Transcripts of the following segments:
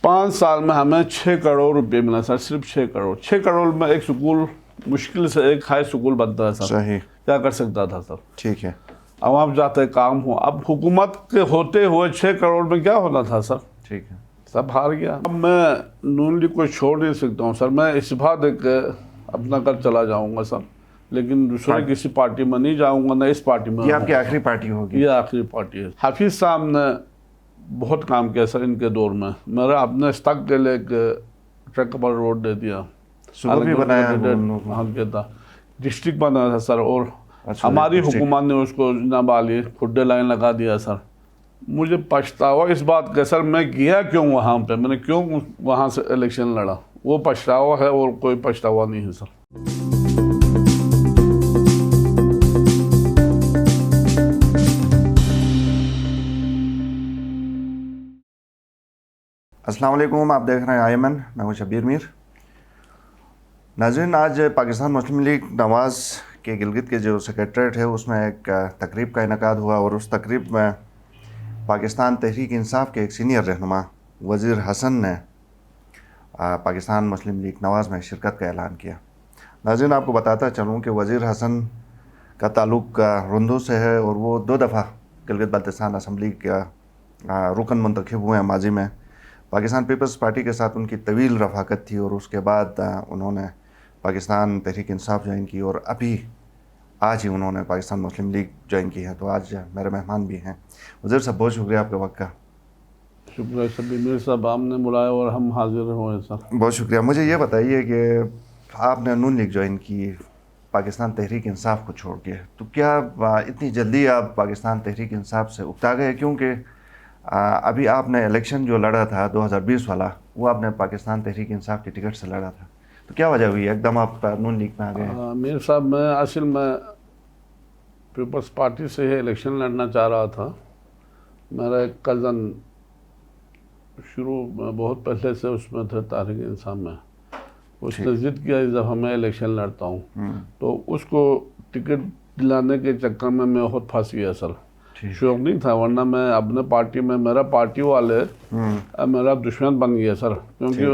5 साल में हमें 6 करोड़ रुपए मिला सर, सिर्फ 6 करोड़ में एक स्कूल, मुश्किल से एक हाई स्कूल बनता है सर। सही, क्या कर सकता था सर? ठीक है। अब आप जाते काम हो, अब हुकूमत के होते हुए 6 करोड़ में क्या होना था सर? ठीक है। सब हार गया। अब मैं नून लीग को छोड़ नहीं सकता हूँ सर, मैं इस्तीफा दे के अपना घर चला जाऊँगा सर, लेकिन दूसरे किसी पार्टी में नहीं जाऊँगा, ना इस पार्टी में। ये आपकी आखिरी पार्टी होगी? ये आखिरी पार्टी है। हाफिज साहब ने बहुत काम किया सर इनके दौर में। मेरा अपने तक के लिए एक ट्रक पर रोड दे दिया, सुबह भी बनाया, डिस्ट्रिक्ट बनाया था सर, और अच्छा, हमारी हुकूमत ने उसको नाबाली खुड्डे लाइन लगा दिया सर। मुझे पछतावा इस बात का सर, मैं गया क्यों वहाँ पे, मैंने क्यों वहाँ से इलेक्शन लड़ा, वो पछतावा है और कोई पछतावा नहीं है सर। अस्सलाम वालेकुम, आप देख रहे हैं आयमन, मैं हूं शब्बीर मीर। नाज़रीन, आज पाकिस्तान मुस्लिम लीग नवाज़ के गिलगित के जो सेक्रेटरीट है उसमें एक तकरीब का इनेकाद हुआ, और उस तकरीब में पाकिस्तान तहरीक इंसाफ के एक सीनियर रहनुमा वज़ीर हसन ने पाकिस्तान मुस्लिम लीग नवाज़ में शिरकत का ऐलान किया। नाज़रीन, आपको बताता चलूँ कि वज़ीर हसन का ताल्लुक़ रुंदू से है, और वो 2 दफ़ा गिलगित बल्तिस्तान असम्बली का रुकन मुंतखब हुए हैं माजी में। पाकिस्तान पीपल्स पार्टी के साथ उनकी तवील रफ़ाकत थी, और उसके बाद उन्होंने पाकिस्तान तहरीक इंसाफ ज्वाइन की, और अभी आज ही उन्होंने पाकिस्तान मुस्लिम लीग ज्वाइन की है। तो आज मेरे मेहमान भी हैं। वज़ीर साहब, बहुत शुक्रिया आपके वक्त का। शुक्रिया शब्बीर मीर साहब, आपने बुलाया और हम हाजिर हुए सर। बहुत शुक्रिया। मुझे ये बताइए कि आपने नून लीग ज्वाइन की पाकिस्तान तहरीक इंसाफ को छोड़ के, तो क्या इतनी जल्दी आप पाकिस्तान तहरीक इंसाफ से उकता गए? क्योंकि अभी आपने इलेक्शन जो लड़ा था 2020 वाला, वो आपने पाकिस्तान तहरीक इंसाफ की टिकट से लड़ा था, तो क्या वजह हुई एकदम आप नून लीग में आ गए? मीर साहब, मैं असल में पीपल्स पार्टी से ही इलेक्शन लड़ना चाह रहा था। मेरा एक कज़न शुरू बहुत पहले से उसमें थे तहरीक इंसाफ में, उसने ज़िद किया जब मैं इलेक्शन लड़ता हूँ, तो उसको टिकट दिलाने के चक्कर में मैं बहुत फंस गया सर। शौक नहीं था, वरना मैं अपने पार्टी में, मेरा पार्टी वाले मेरा दुश्मन बन गया सर, क्योंकि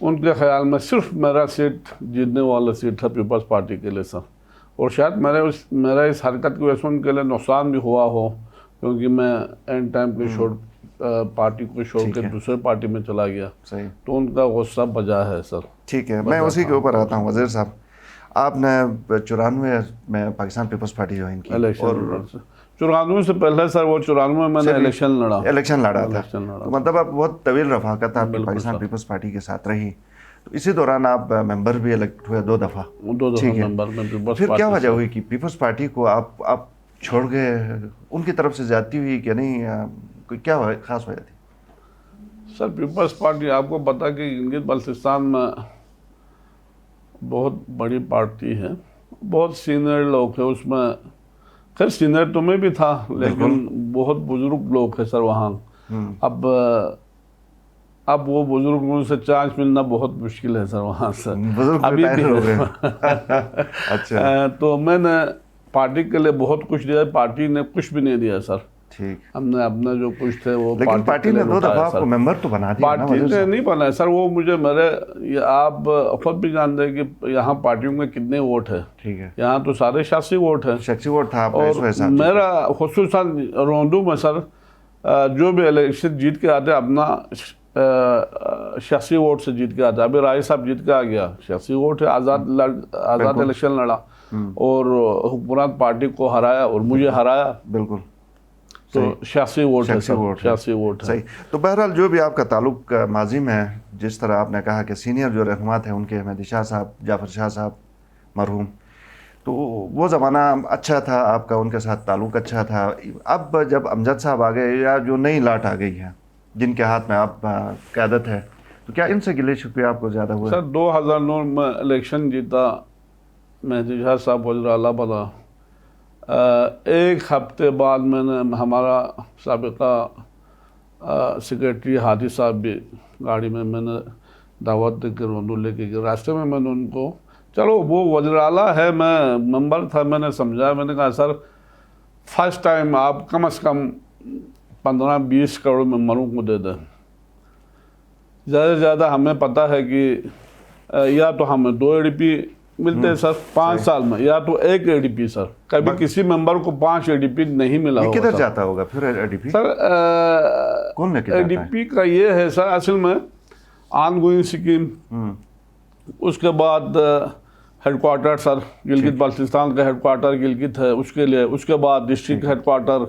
उनके ख्याल में सिर्फ मेरा सीट जीतने वाला सीट था पीपल्स पार्टी के लिए सर। और शायद मेरा इस हरकत की वजह से उनके लिए नुकसान भी हुआ हो, क्योंकि मैं एंड टाइम पे पार्टी को छोड़ के दूसरे पार्टी में चला गया। सही। तो उनका गुस्सा बजा है सर। ठीक है, मैं उसी के ऊपर आता हूँ। वज़ीर साहब, आपने 94 में पाकिस्तान पीपल्स पार्टी ज्वाइन की, और 94 से पहले सर, वो 94 में मैंने इलेक्शन लड़ा था। तो मतलब आप बहुत तवील रफ़ाकत आपकी पाकिस्तान पीपल्स पार्टी के साथ रही। तो इसी दौरान आप मेंबर भी इलेक्ट हुए 2 दफ़ा। ठीक है, फिर क्या वजह हुई कि पीपल्स पार्टी को आप छोड़ गए? उनकी तरफ से जाती हुई कि नहीं, कोई क्या खास वजह थी? सर, पीपल्स पार्टी आपको पता कि गिलगित बल्तिस्तान में बहुत बड़ी पार्टी है, बहुत सीनियर लोग हैं उसमें। खैर, सीनियर तो मैं भी था, लेकिन बहुत बुजुर्ग लोग हैं सर वहाँ। अब वो बुजुर्गों से चांस मिलना बहुत मुश्किल है सर वहाँ से, अभी भी अच्छा। तो मैंने पार्टी के लिए बहुत कुछ दिया, पार्टी ने कुछ भी नहीं दिया सर। ठीक। हमने अपना जो कुछ थे वो, लेकिन पार्टी ने 2 दफा आपको मेंबर तो बना दिया ना? पार्टी ने नहीं बनाया सर, वो मुझे आप खुद भी जानते हैं कि यहाँ पार्टियों में कितने वोट है। ठीक है। यहाँ तो सारे शासी वोट है। शासी वोट था, और मेरा खुसूसन रोंदू में सर, जो भी इलेक्शन जीत के आते अपना शासी वोट से जीत के आता। अभी राय साहब जीत के आ गया, शासी वोट है, आज़ाद इलेक्शन लड़ा और हुकूमत पार्टी को हराया और मुझे हराया। बिल्कुल। तो शासी वोट है। सही। तो बहरहाल, जो भी आपका ताल्लुक माजी में, जिस तरह आपने कहा कि सीनियर जो रहनुमा थे उनके, मेहदी शाह साहब, जाफर शाह साहब मरहूम, तो वो ज़माना अच्छा था आपका, उनके साथ ताल्लुक अच्छा था। अब जब अमजद साहब आ गए, या जो नई लाट आ गई है जिनके हाथ में आप क़यादत है, तो क्या इनसे गिले शिकवे आपको ज़्यादा हुए? सर, 2009 में इलेक्शन जीता मेहदी शाह साहब वज़ीर आला बना। 1 हफ्ते बाद मैंने, हमारा साबिका सेक्रेटरी हादी साहब भी गाड़ी में, मैंने दावत देकर रोंदू लेके गया। रास्ते में मैंने उनको, चलो वो वज़ीर आला है, मैं मेंबर था, मैंने समझाया, मैंने कहा सर फर्स्ट टाइम आप कम से कम 15-20 करोड़ मेंबरों को दे दें। زیادہ سے زیادہ ہمیں پتہ ہے کہ یا تو ہمیں 2 ADP ملتے ہیں سر 5 سال میں، یا تو 1 ADP سر. کبھی کسی ممبر کو 5 ADP نہیں ملا ہوگا. کدھر جاتا ہوگا پھر ADP؟ سر کون لے کے جاتا ہے؟ ADP کا یہ ہے سر اصل میں آن گوئنگ اسکیم، اس کے بعد ہیڈ کوارٹر سر گلگت بلتستان کا ہیڈ کوارٹر گلگت ہے، اس کے لیے، اس کے بعد ڈسٹرکٹ ہیڈ کوارٹر،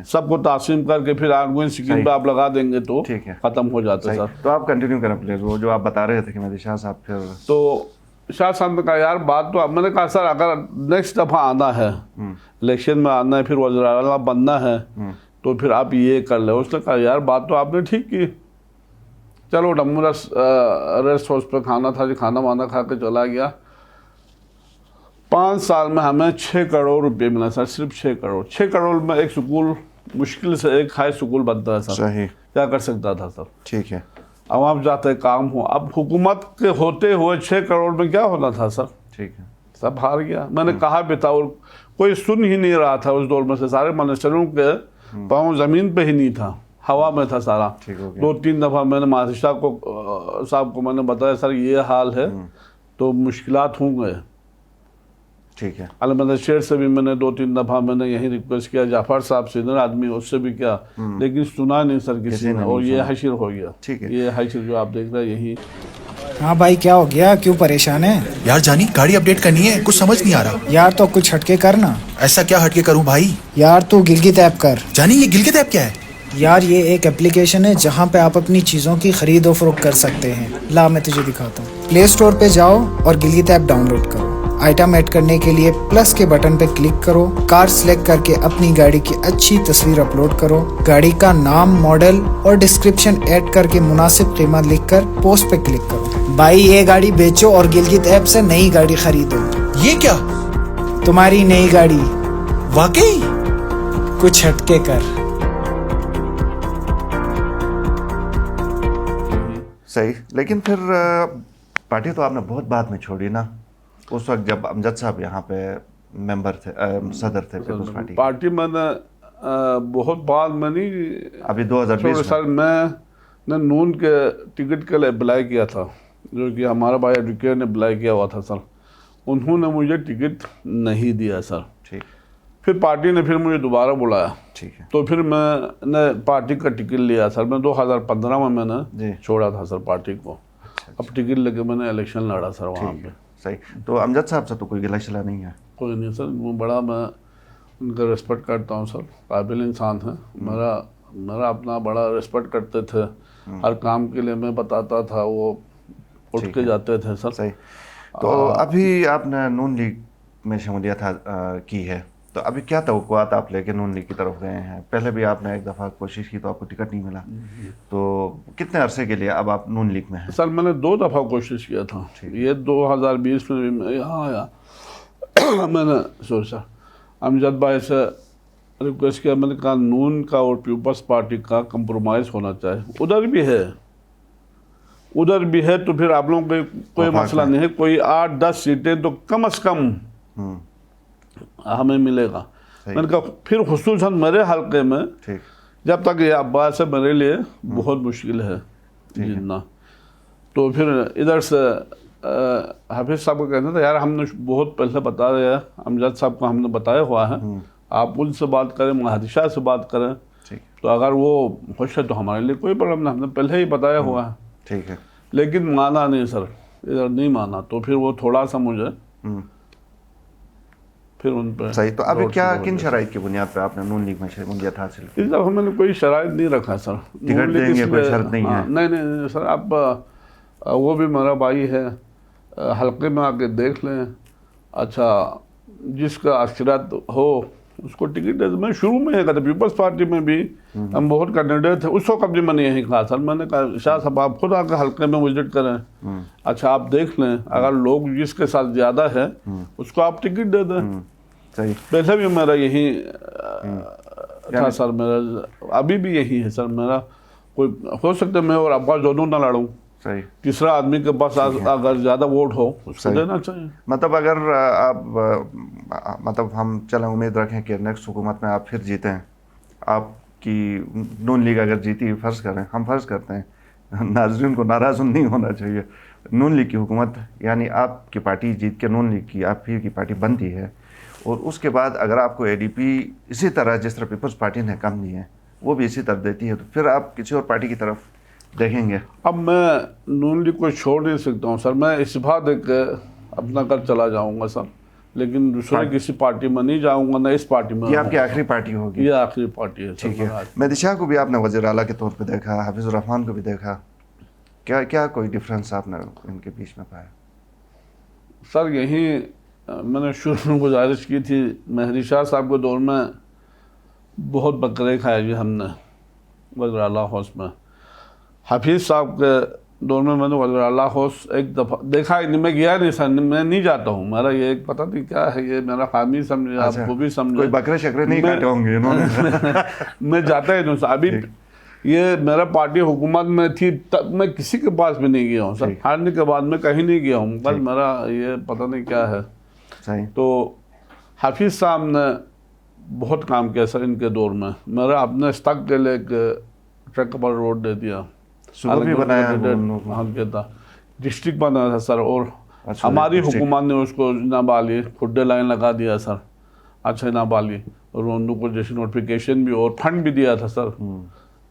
سب کو تقسیم کر کے پھر آن گوئنگ اسکیم پہ آپ لگا دیں گے تو ختم ہو جاتا ہے سر. تو آپ کنٹینیو کریں پلیز، وہ جو آپ بتا رہے تھے کہ مہدی شاہ صاحب پھر. تو شاہ صاحب نے کہا یار بات تو میں نے کہا سر اگر نیکسٹ دفعہ آنا ہے، الیکشن میں آنا ہے، پھر وزیر اعلیٰ بننا ہے تو پھر آپ یہ کر لیں. اس نے کہا یار بات تو آپ نے ٹھیک کی، چلو ڈمورا ریسٹ ہاؤس پہ کھانا تھا جی، کھانا وانا کھا کے چلا گیا. 5 سال میں ہمیں 6 کروڑ روپے ملا سر، صرف 6 کروڑ. 6 کروڑ میں ایک سکول مشکل سے ایک ہائی سکول بنتا ہے سر. صحیح. کیا کر سکتا تھا سر؟ ٹھیک ہے. عوام جاتے کام ہو. اب حکومت کے ہوتے ہوئے 6 کروڑ میں کیا ہونا تھا سر؟ ٹھیک ہے. سب ہار گیا. میں نے کہا بھی تھا اور کوئی سن ہی نہیں رہا تھا اس دور میں سے. سارے منسٹروں کے پاؤں زمین پہ ہی نہیں تھا، ہوا میں تھا سارا. 2-3 دفعہ میں نے مہدی شاہ صاحب کو میں نے بتایا سر یہ حال ہے تو مشکلات ہوں گے. ٹھیک ہے. علامہ شیر سے بھی میں نے 2-3 دفعہ میں نے یہی ریکویسٹ کیا، جعفر صاحب سینئر آدمی اس سے بھی کیا، لیکن سنا نہیں سر کسی نے، اور یہ حشر ہو گیا. یہ حشر جو آپ دیکھ رہے ہیں یہی. ہاں بھائی کیا ہو گیا، کیوں پریشان ہے؟ یار جانی گاڑی اپڈیٹ کرنی ہے، کچھ سمجھ نہیں آ رہا. یار تو کچھ ہٹ کے کرنا. ایسا کیا ہٹ کے کروں بھائی؟ یار تو گلگت ایپ کر. جانی یہ گلگت ایپ کیا ہے؟ یار یہ ایک اپلیکیشن ہے جہاں پہ آپ اپنی چیزوں کی خرید و فروخت کر سکتے ہیں. لا میں تجھے دکھاتا ہوں. پلے اسٹور پہ جاؤ اور گلگت ایپ ڈاؤن لوڈ کرو. آئٹم ایڈ کرنے کے لیے پلس کے بٹن پہ کلک کرو. کار سلیکٹ کر کے اپنی گاڑی کی اچھی تصویر اپلوڈ کرو. گاڑی کا نام، ماڈل اور ڈسکرپشن ایڈ کر کے مناسب قیمت لکھ کر پوسٹ پہ کلک کرو. بھائی یہ گاڑی بیچو اور گلگت ایپ سے نئی گاڑی خریدو. یہ کیا؟ تمہاری نئی گاڑی. واقعی؟ کچھ ہٹ کے کر. صحیح. لیکن پھر پارٹی تو آپ نے بہت بعد میں چھوڑی نا، اس وقت جب امجد صاحب یہاں پہ ممبر تھے، صدر تھے پیپلز پارٹی. پارٹی میں نے بہت بعد میں نہیں، ابھی 2020 سر میں نے نون کے ٹکٹ کے لیے اپلائی کیا تھا، جو کہ ہمارا بھائی ایڈوکیٹ نے اپلائی کیا ہوا تھا سر. انہوں نے مجھے ٹکٹ نہیں دیا سر. ٹھیک. پھر پارٹی نے پھر مجھے دوبارہ بلایا. ٹھیک ہے. تو پھر میں نے پارٹی کا ٹکٹ لیا سر. میں 2015 میں نے چھوڑا تھا سر پارٹی کو. اب ٹکٹ لے کے میں نے الیکشن لڑا سر وہاں پہ. صحیح. تو امجد صاحب سے تو کوئی گلہ شلہ نہیں ہے؟ کوئی نہیں سر. وہ بڑا میں ان کا ریسپیکٹ کرتا ہوں سر، قابل انسان ہیں. میرا اپنا بڑا ریسپیکٹ کرتے تھے. ہر کام کے لیے میں بتاتا تھا، وہ اٹھ کے جاتے تھے سر. صحیح. تو ابھی آپ نے نون لیگ میں شمولیت کی ہے، تو ابھی کیا توقعات آپ لے کے نون لیگ کی طرف گئے ہیں؟ پہلے بھی آپ نے ایک دفعہ کوشش کی تو آپ کو ٹکٹ نہیں ملا، تو کتنے عرصے کے لیے اب آپ نون لیگ میں ہیں؟ سر میں نے 2 دفعہ کوشش کیا تھا. یہ 2020 میں بھی میں یہاں آیا. میں نے سوچا امجد بھائی سے ریکویسٹ کیا. میں نے کہا نون کا اور پیپلز پارٹی کا کمپرومائز ہونا چاہیے. ادھر بھی ہے تو پھر آپ لوگوں کو کوئی مسئلہ نہیں ہے. کوئی 8-10 سیٹیں تو کم از کم ہمیں ملے گا. میں نے کہا پھر خصوصاً میرے حلقے میں جب تک یہ عباس ہے میرے لیے بہت مشکل ہے جیتنا. تو پھر ادھر سے حافظ صاحب کو کہنا تھا یار ہم نے بہت پہلے بتا دیا، امجد صاحب کو ہم نے بتایا ہوا ہے، آپ ان سے بات کریں، مہدی شاہ سے بات کریں. تو اگر وہ خوش ہے تو ہمارے لیے کوئی پرابلم نہیں، ہم نے پہلے ہی بتایا ہوا ہے. ٹھیک ہے. لیکن مانا نہیں سر، ادھر نہیں مانا. تو پھر وہ تھوڑا سا مجھے پھر ان پہ. صحیح. تو ابھی کیا کن شرائط کی بنیاد پہ آپ نے نون لیگ میں شمولیت حاصل کی؟ اس دفعہ میں نے کوئی شرائط نہیں رکھا سر. ٹکٹ دیں گے کوئی شرط نہیں ہے؟ نہیں سر. اب وہ بھی میرا بھائی ہے، حلقے میں آ کے دیکھ لیں. اچھا جس کا اثرات ہو اس کو ٹکٹ دے. میں شروع میں یہ کہا تھا پیپلز پارٹی میں بھی ہم بہت کینڈیڈیٹ تھے، اس وقت بھی میں نے یہی کہا سر. میں نے کہا شاہ صاحب آپ خود آ کے حلقے میں وزٹ کریں. اچھا آپ دیکھ لیں، اگر لوگ جس کے ساتھ زیادہ ہے اس کو آپ ٹکٹ دے دیں. پہلے بھی میرا یہی تھا سر. میرا ابھی بھی یہی ہے سر. میرا کوئی ہو سکتا ہے میں اور عباس دونوں نہ لڑوں، تیسرا آدمی کے پاس اگر زیادہ ووٹ ہو اس کو دینا چاہیے. مطلب اگر آپ مطلب ہم چلیں امید رکھیں کہ نیکسٹ حکومت میں آپ پھر جیتے ہیں، آپ کی نون لیگ اگر جیتی، فرض کریں، ہم فرض کرتے ہیں नाजरीन को नाराज़ नहीं होना चाहिए। नून लीग की हुकूमत यानी आपकी पार्टी जीत के नून लीग की आप ही की पार्टी बनती है, और उसके बाद अगर आपको एडीपी इसी तरह जिस तरह पीपल्स पार्टी ने कम दी है वो भी इसी तरह देती है, तो फिर आप किसी और पार्टी की तरफ देखेंगे? अब मैं नून लीग को छोड़ नहीं सकता हूँ सर, मैं इस्तीफा देकर अपना घर चला जाऊँगा सर, लेकिन दूसरे किसी पार्टी में नहीं जाऊँगा, ना इस पार्टी में। ये आपकी आखिरी पार्टी होगी? ये आखिरी पार्टी है सर। ठीक है। मेहदी शाह को भी आपने वज़ीर आला के तौर पे देखा, हाफिज़ुर रहमान को भी देखा, क्या क्या कोई डिफरेंस आपने इनके बीच में पाया? सर यही मैंने शुरू में गुजारिश की थी, मेहदी शाह साहब के दौर में बहुत बकरे खाए जी हमने वज़ीर आला हाउस में। हाफिज़ साहब के दौर में मैंने वज़ीर आला हाउस एक दफ़ा देखा ही नहीं, मैं गया नहीं सर, मैं नहीं जाता हूँ, मेरा ये एक पता नहीं क्या है, ये मेरा खामी समझे, आपको भी समझे, कोई बकरे शकरे नहीं काटे होंगे इन्होंने। मैं जाता ही नहीं सर। अभी ये मेरा पार्टी हुकूमत में थी तब मैं किसी के पास भी नहीं गया हूँ सर, हारने के बाद मैं कहीं नहीं गया हूँ, बस मेरा ये पता नहीं क्या है। सही। तो हाफिज़ साहब ने बहुत काम किया सर इनके दौर में, मेरा अपने स्टक के लिए एक ट्रक पर रोड दे दिया, सुबह भी बनाया, हाँ किया था, डिस्ट्रिक्ट बनाया था सर, और अच्छा, हमारी हुकूमत ने उसको नाबाली खुड्डे लाइन लगा दिया सर, अच्छा नाबाली, और उनको जैसे नोटिफिकेशन भी और फंड भी दिया था सर।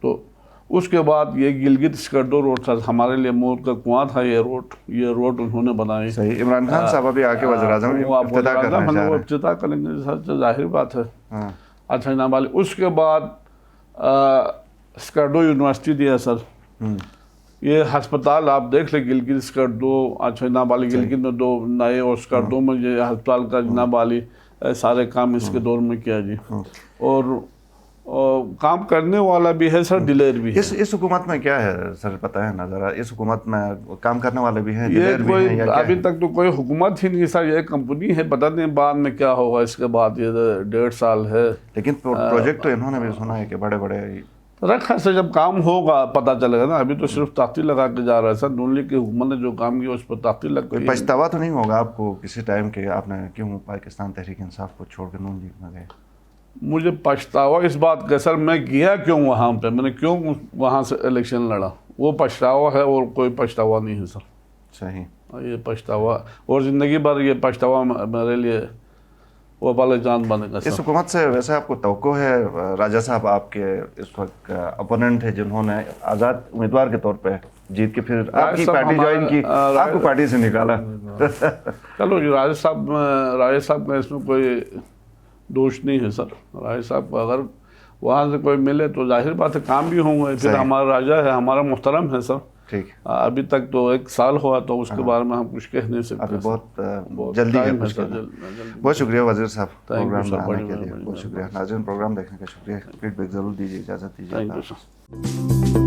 तो उसके बाद ये गिलगित स्कर्दो रोड सर हमारे लिए मौत का कुआं था, ये रोड उन्होंने बनाई। सही। इमरान खान साहब अभी आके वज़ीर-ए-आज़म इफ्तिताह करना चाह रहे हैं। इफ्तिताह करेंगे सर, जाहिर बात है। हाँ। अच्छा नाबाली, उसके बाद स्कर्दो यूनिवर्सिटी दिया सर, ये अस्पताल आप देख ले, गिलगित स्कर्दो, अच्छा नाबाली गिलगित में 2 नए और स्कर्दो में ये अस्पताल का नाबाली, सारे काम इसके दौर में किया जी। और काम करने वाला भी है सर, दिलेर भी है। इस हुकूमत में क्या है सर, पता है ना जरा, इस हुकूमत में काम करने वाले भी हैं, ये दिलेर भी कोई हैं, या क्या अभी है? तक तो कोई हुकूमत ही नहीं सर, ये कंपनी है, पता नहीं बाद में क्या होगा इसके बाद, ये 1.5 साल है। लेकिन प्रोजेक्ट तो इन्होंने भी सुना है कि बड़े बड़े रखा से जब काम होगा पता चलेगा ना, अभी तो सिर्फ ताक़ती लगा के जा रहा है सर, नून लीग की हुकूमत ने जो काम किया उस पर ताक़ती लग कोई गई। पछतावा तो नहीं होगा आपको किसी टाइम के आपने क्यों पाकिस्तान तहरीक इंसाफ को छोड़ के नून लीग में गए? मुझे पछतावा इस बात का सर, मैं गया क्यों वहाँ पे, मैंने क्यों वहाँ से इलेक्शन लड़ा, वो पछतावा है, और कोई पछतावा नहीं है सर। सही। ये पछतावा और ज़िंदगी भर ये पछतावा मेरे लिए वो वाले जान बनेगा इस सर। हुकूमत से वैसे आपको तवक्को है, राजा साहब आपके इस वक्त अपोनेंट है जिन्होंने आज़ाद उम्मीदवार के तौर पे जीत के फिर आपकी पार्टी ज्वाइन की, आपको पार्टी से निकाला? चलो जी, राजा साहब का इसमें कोई दोष नहीं है सर। राजा साहब को अगर वहाँ से कोई मिले तो जाहिर बात है काम भी होंगे, फिर हमारा राजा है, हमारा मुहतरम है सर। ठीक। अभी तक तो 1 साल हुआ, तो उसके बारे में हम कुछ कह नहीं सकते। अभी बहुत जल्दी है कुछ कहना। बहुत शुक्रिया वज़ीर साहब प्रोग्राम में आने के लिए, बहुत शुक्रिया। नाज़रीन, प्रोग्राम देखने का शुक्रिया, फीडबैक ज़रूर दीजिए, इजाज़त दीजिए।